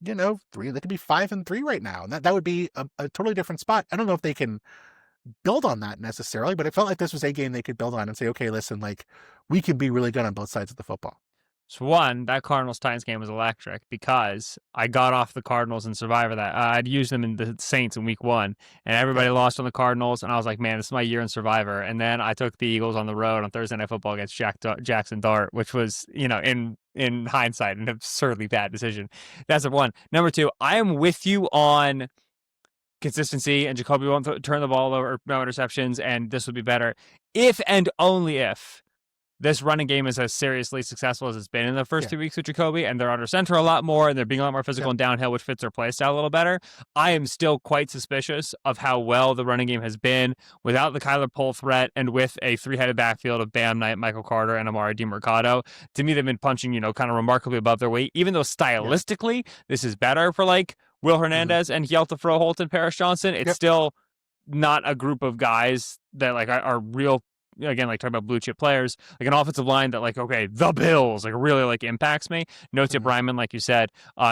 they could be 5-3 right now. And that would be a totally different spot. I don't know if they can build on that necessarily, but it felt like this was a game they could build on and say, okay, listen, like we can be really good on both sides of the football. So one, that Cardinals-Titans game was electric because I got off the Cardinals in Survivor that I'd used them in the Saints in week 1, and everybody lost on the Cardinals, and I was like, man, this is my year in Survivor. And then I took the Eagles on the road on Thursday Night Football against Jackson Dart, which was, in hindsight, an absurdly bad decision. That's one. Number 2, I am with you on consistency, and Jacoby won't turn the ball over, no interceptions, and this would be better if and only if this running game is as seriously successful as it's been in the first 2 weeks with Jacoby, and they're under center a lot more, and they're being a lot more physical and downhill, which fits their play style a little better. I am still quite suspicious of how well the running game has been without the Kyler Pohl threat and with a 3-headed backfield of Bam Knight, Michael Carter, and Amari DiMercado. To me, they've been punching, kind of remarkably above their weight, even though stylistically this is better for like Will Hernandez and Hjalte Froholt and Paris Johnson. It's still not a group of guys that like are real, again, like talking about blue chip players, like an offensive line that like, okay, the Bills, like really like impacts me. No Tip Ryman, like you said.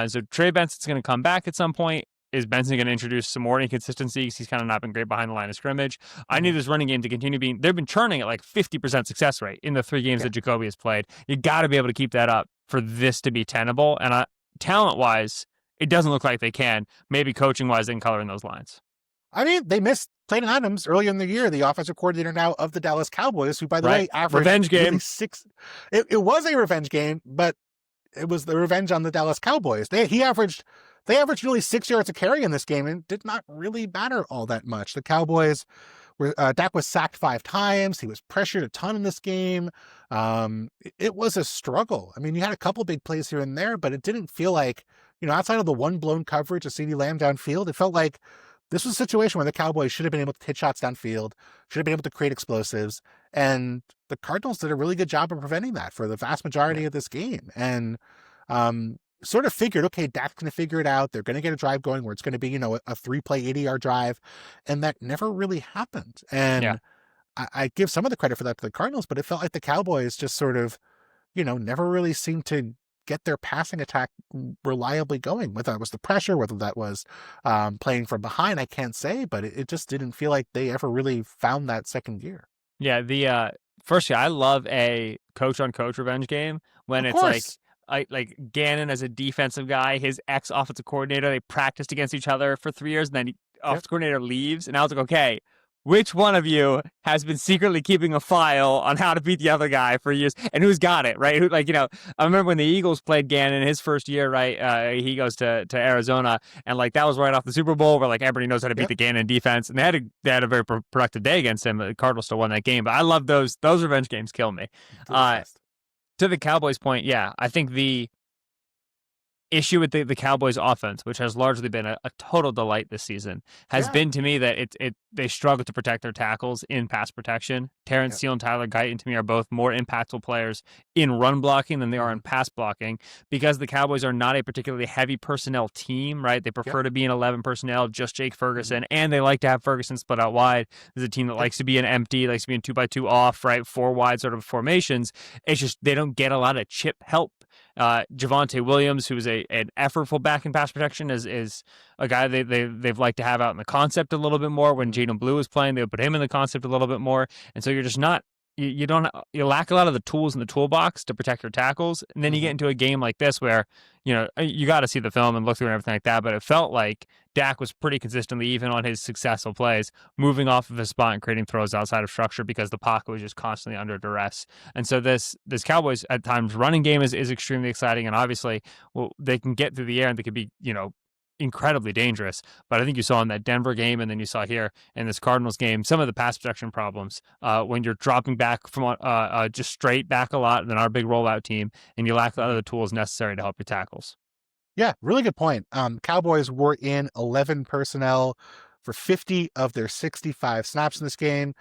So Trey Benson's going to come back at some point. Is Benson going to introduce some more inconsistency? Because he's kind of not been great behind the line of scrimmage. I need this running game to continue being, they've been churning at like 50% success rate in the 3 games that Jacoby has played. You got to be able to keep that up for this to be tenable. And talent wise, it doesn't look like they can. Maybe coaching wise, they can color in those lines. I mean, they missed Clayton Adams earlier in the year, the offensive coordinator now of the Dallas Cowboys, who, by the way, averaged revenge game. Really 6. It was a revenge game, but it was the revenge on the Dallas Cowboys. They averaged nearly 6 yards a carry in this game, and did not really matter all that much. The Cowboys were Dak was sacked 5 times. He was pressured a ton in this game. It was a struggle. I mean, you had a couple big plays here and there, but it didn't feel like, outside of the one blown coverage of CeeDee Lamb downfield, it felt like this was a situation where the Cowboys should have been able to hit shots downfield, should have been able to create explosives, and the Cardinals did a really good job of preventing that for the vast majority of this game. And sort of figured, okay, Dak's going to figure it out. They're going to get a drive going where it's going to be, a 3-play 80-yard drive, and that never really happened. And I give some of the credit for that to the Cardinals, but it felt like the Cowboys just sort of, never really seemed to get their passing attack reliably going. Whether that was the pressure, whether that was playing from behind, I can't say, but it just didn't feel like they ever really found that second gear. Yeah, the first, I love a coach-on-coach revenge game when it's like Gannon as a defensive guy, his ex-offensive coordinator, they practiced against each other for 3 years, and then the offensive coordinator leaves, and I was like, okay, which one of you has been secretly keeping a file on how to beat the other guy for years, and who's got it, right? Who, like, I remember when the Eagles played Gannon his first year, right? He goes to Arizona, and like that was right off the Super Bowl, where like everybody knows how to beat the Gannon defense, and they had a very productive day against him. The Cardinals still won that game, but I love those revenge games. Kill me. To the Cowboys' point, I think the issue with the Cowboys offense, which has largely been a total delight this season, has been to me that they struggle to protect their tackles in pass protection. Terrence Steele and Tyler Guyton, to me, are both more impactful players in run blocking than they are in pass blocking, because the Cowboys are not a particularly heavy personnel team, right? They prefer to be in 11 personnel, just Jake Ferguson, and they like to have Ferguson split out wide. There's a team that likes to be in empty, likes to be in 2x2 off, right? 4 wide sort of formations. It's just they don't get a lot of chip help. Javonte Williams, who is an effortful back in pass protection, is a guy they've liked to have out in the concept a little bit more. When Jaden Blue was playing, they would put him in the concept a little bit more. And so you're just not, you lack a lot of the tools in the toolbox to protect your tackles. And then you get into a game like this where, you got to see the film and look through and everything like that. But it felt like Dak was pretty consistently, even on his successful plays, moving off of his spot and creating throws outside of structure because the pocket was just constantly under duress. And so this Cowboys at times running game is extremely exciting. And obviously, they can get through the air and they could be, incredibly dangerous. But I think you saw in that Denver game, and then you saw here in this Cardinals game, some of the pass protection problems when you're dropping back from just straight back a lot than our big rollout team, and you lack the other tools necessary to help your tackles. Yeah, really good point. Cowboys were in 11 personnel for 50 of their 65 snaps in this game.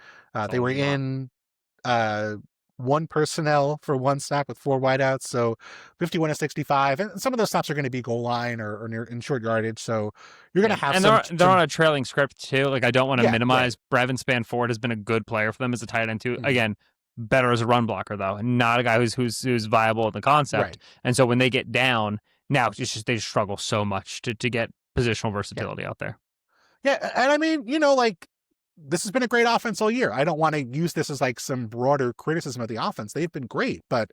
They were in one personnel for one snap with 4 wideouts. So 51 to 65. And some of those snaps are going to be goal line or near in short yardage. So you're going to have and they're on a trailing script too. Like, I don't want to minimize. Right. Brevin Spanford has been a good player for them as a tight end too. Mm-hmm. Again, better as a run blocker though, and not a guy who's viable in the concept. Right. And so when they get down, now they just struggle so much to get positional versatility out there. Yeah, and I mean, like, this has been a great offense all year. I don't want to use this as like some broader criticism of the offense. They've been great, but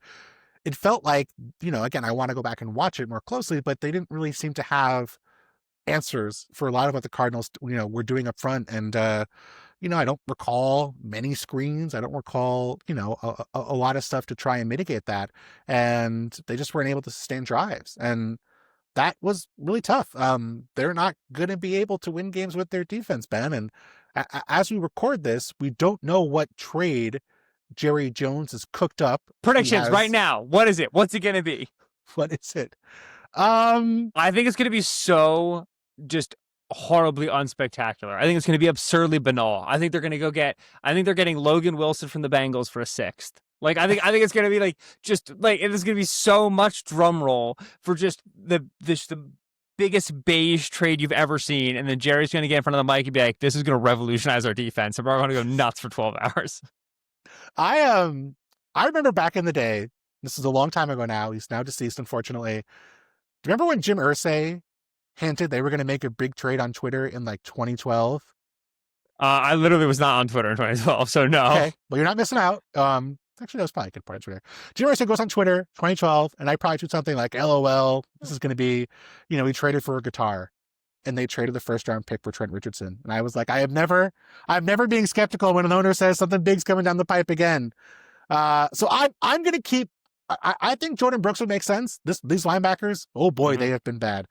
it felt like, again, I want to go back and watch it more closely, but they didn't really seem to have answers for a lot of what the Cardinals, were doing up front. And, I don't recall many screens. I don't recall, a lot of stuff to try and mitigate that. And they just weren't able to sustain drives. And that was really tough. They're not going to be able to win games with their defense, Ben. And as we record this, we don't know what trade Jerry Jones has cooked up. Predictions right now. What is it? What's it going to be? What is it? I think it's going to be so just horribly unspectacular. I think it's going to be absurdly banal. I think they're going to they're getting Logan Wilson from the Bengals for a 6th. Like, I think it's going to be like, just like, it is going to be so much drum roll for just the biggest beige trade you've ever seen. And then Jerry's going to get in front of the mic and be like, this is going to revolutionize our defense. And we're going to go nuts for 12 hours. I remember back in the day, this is a long time ago now. He's now deceased, unfortunately. Do you remember when Jim Irsay hinted they were going to make a big trade on Twitter in like 2012? I literally was not on Twitter in 2012, so no. Okay, well, you're not missing out. Actually, that was probably a good part of Twitter. Jim Irsay goes on Twitter, 2012, and I probably tweet something like, LOL, this is going to be, we traded for a guitar. And they traded the 1st-round pick for Trent Richardson. And I was like, I'm never being skeptical when an owner says something big's coming down the pipe again. So I'm going to keep, I think Jordan Brooks would make sense. These linebackers, oh boy, mm-hmm. They have been bad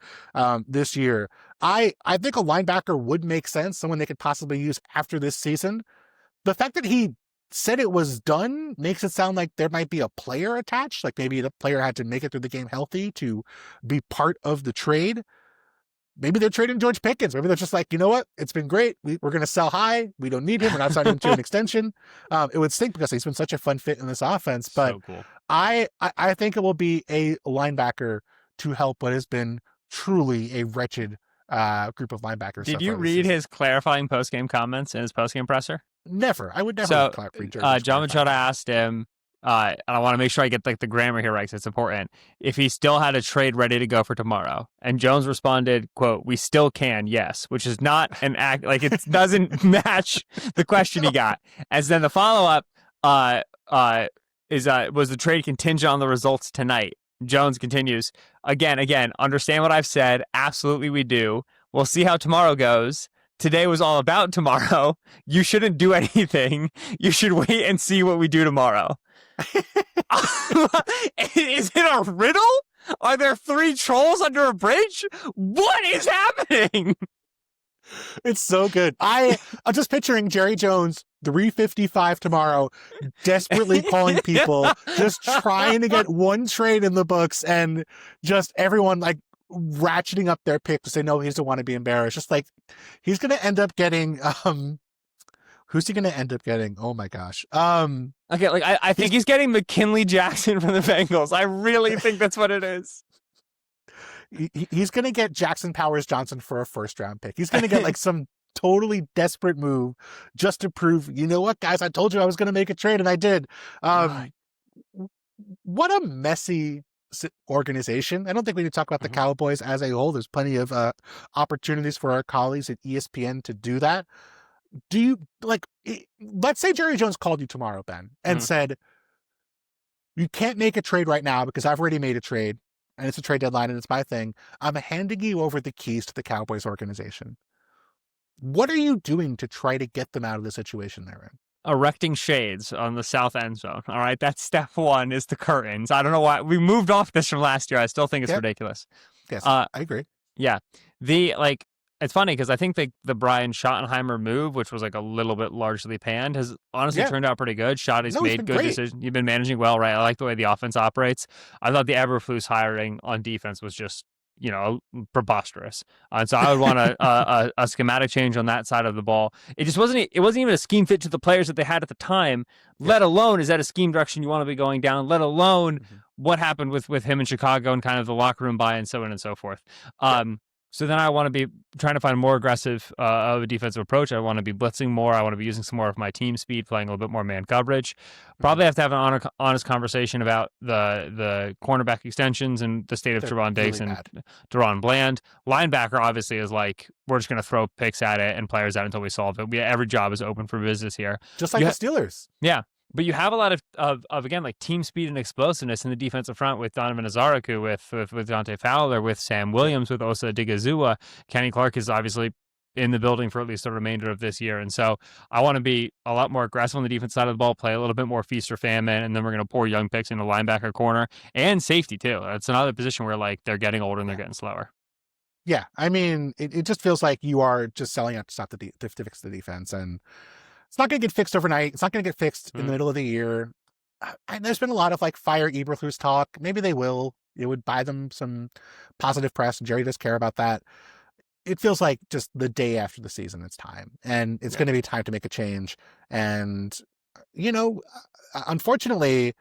this year. I think a linebacker would make sense, someone they could possibly use after this season. The fact that he said it was done makes it sound like there might be a player attached, like maybe the player had to make it through the game healthy to be part of the trade. Maybe they're trading George Pickens. Maybe they're just like, you know what? It's been great. We're going to sell high. We don't need him. We're not signing him to an extension. It would stink because he's been such a fun fit in this offense. But so cool. I think it will be a linebacker to help what has been truly a wretched group of linebackers. Did you read his clarifying postgame comments in his postgame presser? Never. I would never read John Machado asked him, and I want to make sure I get like the grammar here right because it's important, if he still had a trade ready to go for tomorrow. And Jones responded, quote, "We still can, yes," which is not an act, like it doesn't match the question he got. As then the follow-up was the trade contingent on the results tonight? Jones continues, again, understand what I've said. Absolutely we do. We'll see how tomorrow goes. Today was all about tomorrow. You shouldn't do anything. You should wait and see what we do tomorrow. Is it a riddle? Are there 3 trolls under a bridge? What is happening? It's so good. I'm just picturing Jerry Jones 3:55 tomorrow, desperately calling people, just trying to get one trade in the books, and just everyone like ratcheting up their pick to say no, he doesn't want to be embarrassed. Just like he's going to end up getting who's he going to end up getting? Oh my gosh. Okay, like I think he's getting McKinley Jackson from the Bengals. I really think that's what it is. He's going to get Jackson Powers Johnson for a 1st-round pick. He's going to get like some totally desperate move just to prove, you know what, guys, I told you I was going to make a trade and I did. What a messy organization. I don't think we need to talk about the Cowboys as a whole. There's plenty of opportunities for our colleagues at ESPN to do that. Do you let's say Jerry Jones called you tomorrow, Ben, and said, you can't make a trade right now because I've already made a trade and it's a trade deadline and it's my thing. I'm handing you over the keys to the Cowboys organization. What are you doing to try to get them out of the situation they're in? Erecting shades on the south end zone. All right. That's step 1 is the curtains. I don't know why we moved off this from last year. I still think it's ridiculous. Yes, I agree. Yeah. It's funny because I think the Brian Schottenheimer move, which was like a little bit largely panned, has honestly turned out pretty good. Schotty's made good decisions. You've been managing well, right? I like the way the offense operates. I thought the Eberflus hiring on defense was just preposterous. And so I would want a schematic change on that side of the ball. It wasn't even a scheme fit to the players that they had at the time, let alone is that a scheme direction you want to be going down, let alone what happened with him in Chicago and kind of the locker room buy and so on and so forth. So then I want to be trying to find more aggressive of a defensive approach. I want to be blitzing more. I want to be using some more of my team speed, playing a little bit more man coverage. Probably have to have an honest conversation about the cornerback extensions and the state of Trevon Diggs and Deron Bland. Linebacker obviously is like, we're just going to throw picks at it and players out until we solve it. Every job is open for business here. Just like the Steelers. Yeah. But you have a lot of again, like team speed and explosiveness in the defensive front with Donovan Azaraku, with Dante Fowler, with Sam Williams, with Osa Digizua. Kenny Clark is obviously in the building for at least the remainder of this year. And so I want to be a lot more aggressive on the defense side of the ball, play a little bit more feast or famine, and then we're going to pour young picks into linebacker, corner, and safety too. That's another position where like they're getting older and they're getting slower. Yeah, I mean, it just feels like you are just selling out to stop to fix the defense, and it's not going to get fixed overnight. It's not going to get fixed in the middle of the year. And there's been a lot of like fire Eberflus talk. Maybe they will. It would buy them some positive press. Jerry does care about that. It feels like just the day after the season, it's time. And it's going to be time to make a change. And, unfortunately,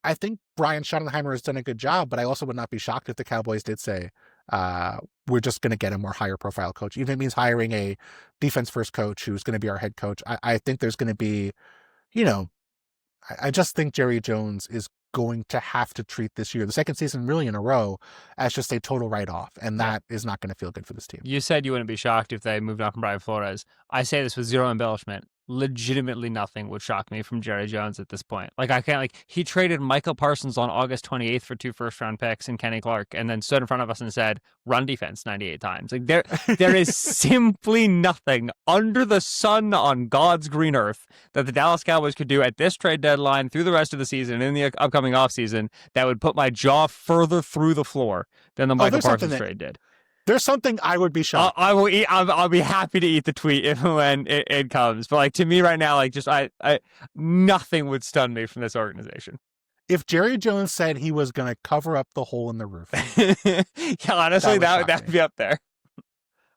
I think Brian Schottenheimer has done a good job, but I also would not be shocked if the Cowboys did say, we're just going to get a more higher profile coach. Even if it means hiring a defense first coach who's going to be our head coach. I think there's going to be, I just think Jerry Jones is going to have to treat this year, the second season really in a row, as just a total write-off. And that is not going to feel good for this team. You said you wouldn't be shocked if they moved on from Brian Flores. I say this with zero embellishment. Legitimately nothing would shock me from Jerry Jones at this point. He traded Michael Parsons on August 28th for 2 first-round picks and Kenny Clark, and then stood in front of us and said, run defense 98 times. Like there is simply nothing under the sun on God's green earth that the Dallas Cowboys could do at this trade deadline through the rest of the season and in the upcoming offseason that would put my jaw further through the floor than the Michael Parsons trade did. There's something I would be shocked. I will eat. I'll be happy to eat the tweet if and when it comes. But like to me right now, like just I nothing would stun me from this organization. If Jerry Jones said he was going to cover up the hole in the roof, yeah, honestly, that would be up there.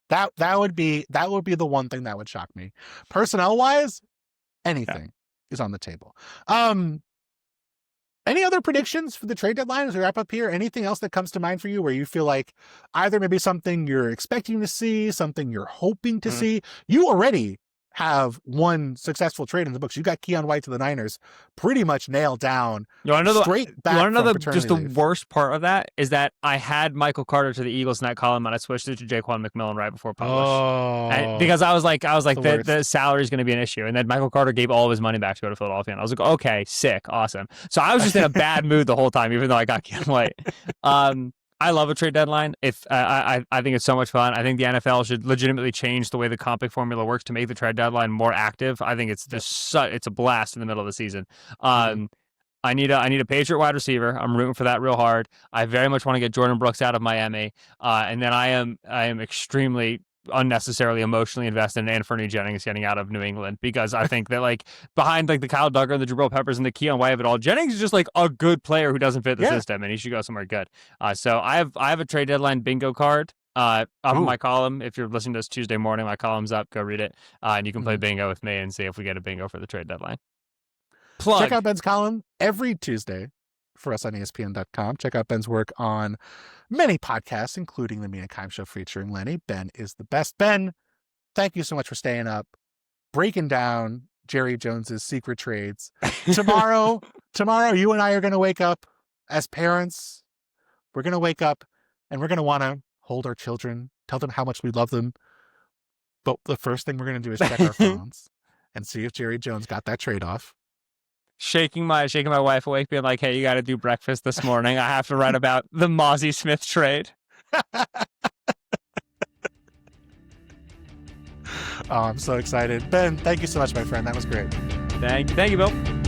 That would be the one thing that would shock me. Personnel wise, anything is on the table. Any other predictions for the trade deadline as we wrap up here? Anything else that comes to mind for you where you feel like either maybe something you're expecting to see, something you're hoping to see? You already have one successful trade in the books. You got Keon White to the Niners pretty much nailed down. You want to know just the worst part of that is that I had Michael Carter to the Eagles in that column and I switched it to Jaquan McMillan right before published. Because I was like the salary is going to be an issue, and then Michael Carter gave all of his money back to go to Philadelphia, and I was like, okay, sick, awesome. So I was just in a bad mood the whole time, even though I got Keon White. I love a trade deadline. I think it's so much fun. I think the NFL should legitimately change the way the comping formula works to make the trade deadline more active. I think it's just it's a blast in the middle of the season. I need a Patriot wide receiver. I'm rooting for that real hard. I very much want to get Jordan Brooks out of Miami, and then I am extremely unnecessarily emotionally invested in Anthony Jennings getting out of New England, because I think that like behind like the Kyle Duggar and the Jabril Peppers and the Keon White of it all, Jennings is just like a good player who doesn't fit the system, and he should go somewhere good. So I have a trade deadline bingo card up in my column. If you're listening to this Tuesday morning, my column's up. Go read it, and you can play bingo with me and see if we get a bingo for the trade deadline. Plug. Check out Ben's column every Tuesday for us on ESPN.com. Check out Ben's work on many podcasts, including the Mina Kimes Show featuring Lenny. Ben is the best. Ben, thank you so much for staying up, breaking down Jerry Jones's secret trades. Tomorrow, you and I are going to wake up as parents. We're going to wake up and we're going to want to hold our children, tell them how much we love them. But the first thing we're going to do is check our phones and see if Jerry Jones got that trade off. Shaking my wife awake, being like, hey, you got to do breakfast this morning. I have to write about the Mozzie Smith trade. I'm so excited. Ben, thank you so much, my friend. That was great. Thank you, Bill.